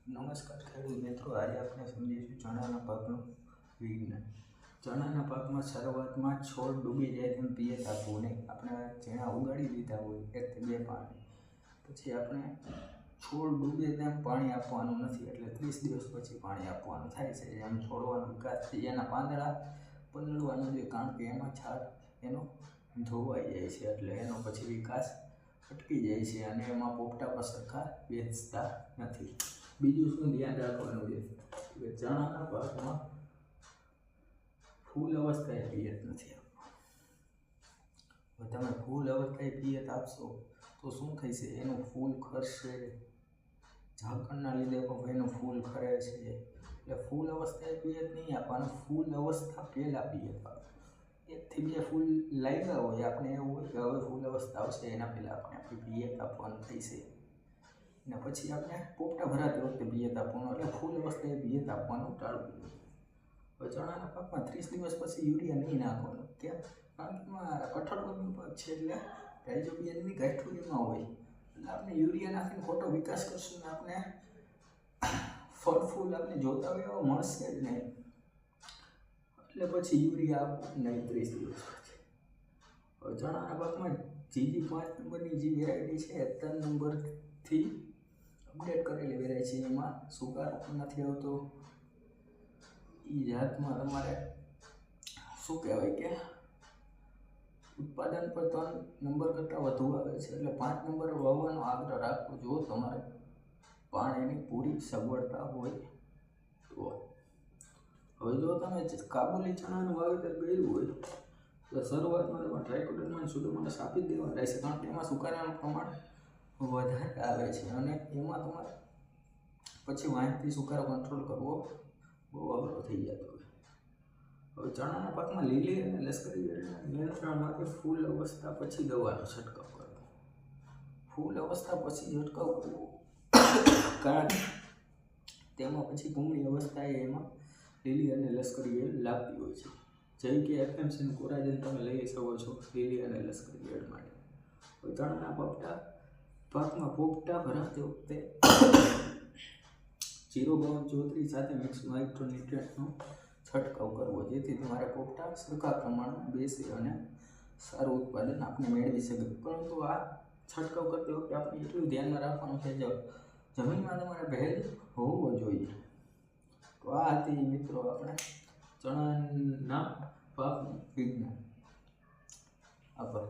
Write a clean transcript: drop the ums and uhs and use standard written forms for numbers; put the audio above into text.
નમસ્કાર ખેડૂત મિત્રો, આજે આપણે સમજીશું ચણાના પાકનું વિજ્ઞાન. ચણાના પાકમાં શરૂઆતમાં છોડ ડૂબી જાય તેમ પિયત આપવું નહીં. આપણે ચણા ઉગાડી દીધા હોય 1 થી 2 પાણી, પછી આપણે છોડ ડૂબે તેમ પાણી આપવાનું નથી, એટલે 30 દિવસ પછી પાણી આપવાનું થાય છે. એમ છોડવાનો વિકાસ થઈ એના પાંદડા પલળવાનું જોઈએ, કારણ કે એમાં છાલ એનો ધોવાઈ જાય છે, એટલે એનો પછી વિકાસ અટકી જાય છે અને એમાં પોપટા પર સરખા બેસતા નથી. બીજું શું ધ્યાન રાખવાનું છે કે ચણાના પાકમાં ફૂલ અવસ્થાએ પિયત નથી આપવાનું. હવે તમે ફૂલ અવસ્થાએ પિયત આપશો તો શું થશે? એનું ફૂલ ખરશે, ઝાકળના લીધે પણ એનું ફૂલ ખરે છે. એટલે ફૂલ અવસ્થાએ પિયત નહીં આપવાનું, ફૂલ અવસ્થા પહેલાં પિયત આપવાનું. 1 થી 2 ફૂલ લાગ્યા હોય, આપણે એવું હોય કે હવે ફૂલ અવસ્થા આવશે, એના પહેલાં આપણે પિયત આપવાનું થશે. અને પછી આપણે પોપટા ભરાતી વખતે પિયત આપવાનું, એટલે ફૂલ અવસ્થાએ પિયત આપવાનું ટાળવું જોઈએ. હવે ચણાના પાકમાં 30 દિવસ પછી યુરિયા નહીં નાખવાનું. કેમ? કારણ કે એમાં કઠોળનો પાક છે, એટલે રાઇઝોબિયમની ગાંઠું એમાં હોય, એટલે આપણે યુરિયા નાખીને ખોટો વિકાસ કરશું ને આપણે ફળ ફૂલ આપણે જોતા હોય એવા મળશે જ નહીં. એટલે પછી યુરિયા આપવું નહીં 30 દિવસ પછી. હવે ચણાના પાકમાં જીજી 5 નંબરની જે વેરાયટી છે, 3 નંબરથી અપડેટ કરેલી વેરાયટી છે, એમાં સુકારો પણ નથી આવતો. એ જાતમાં તમારે શું કહેવાય કે ઉત્પાદન પર 3 નંબર કરતાં વધુ આવે છે, એટલે 5 નંબર વાવવાનો આગ્રહ રાખવો જો તમારે પાણીની પૂરી સગવડતા હોય તો. હવે જો તમે કાબુલી ચણાનું વાવેતર કર્યું હોય તો શરૂઆતમાં તમારે ટ્રાઇકોડર્મા સુડોમોનાસ આપી જ દેવા રહેશે, કારણ કે એમાં સુકારાનું પ્રમાણ વધારે આવે છે અને એમાં તમારે પછી વાંચથી સુકારો કંટ્રોલ કરવો બહુ અઘરો થઈ જતો હોય. હવે ચણાના પાકમાં લીલી અને લશ્કરી ઈયળના નિયંત્રણ માટે ફૂલ અવસ્થા પછી દવાનો છંટકાવ કરવો. ફૂલ અવસ્થા પછી છંટકાવ કરવો, કારણ કે તેમાં પછી પૂર્ણ અવસ્થાએ એમાં લીલી અને લશ્કરી ઈયળ લાગતી હોય છે. જેમ કે એફએમસીનું કોરાજન તમે લઈ શકો છો લીલી અને લશ્કરી ઈયળ માટે. હવે ચણાના પાકમાં પોપટા ભરાતી વખતે 05234 સાથે મિક્સ માઇક્રોન્યુટ્રિયન્ટનો છંટકાવ કરવો, જેથી તમારા પોપટા સરખા પ્રમાણમાં બેસે અને સારું ઉત્પાદન આપણે મેળવી શકીએ. પરંતુ આ છંટકાવ કરતી વખતે આપણે એટલું ધ્યાનમાં રાખવાનું છે કે જમીનમાં તમારે ભેજ હોવો જોઈએ. તો આ હતી મિત્રો આપણે ચણાના પાકનું વિજ્ઞાન. આભાર.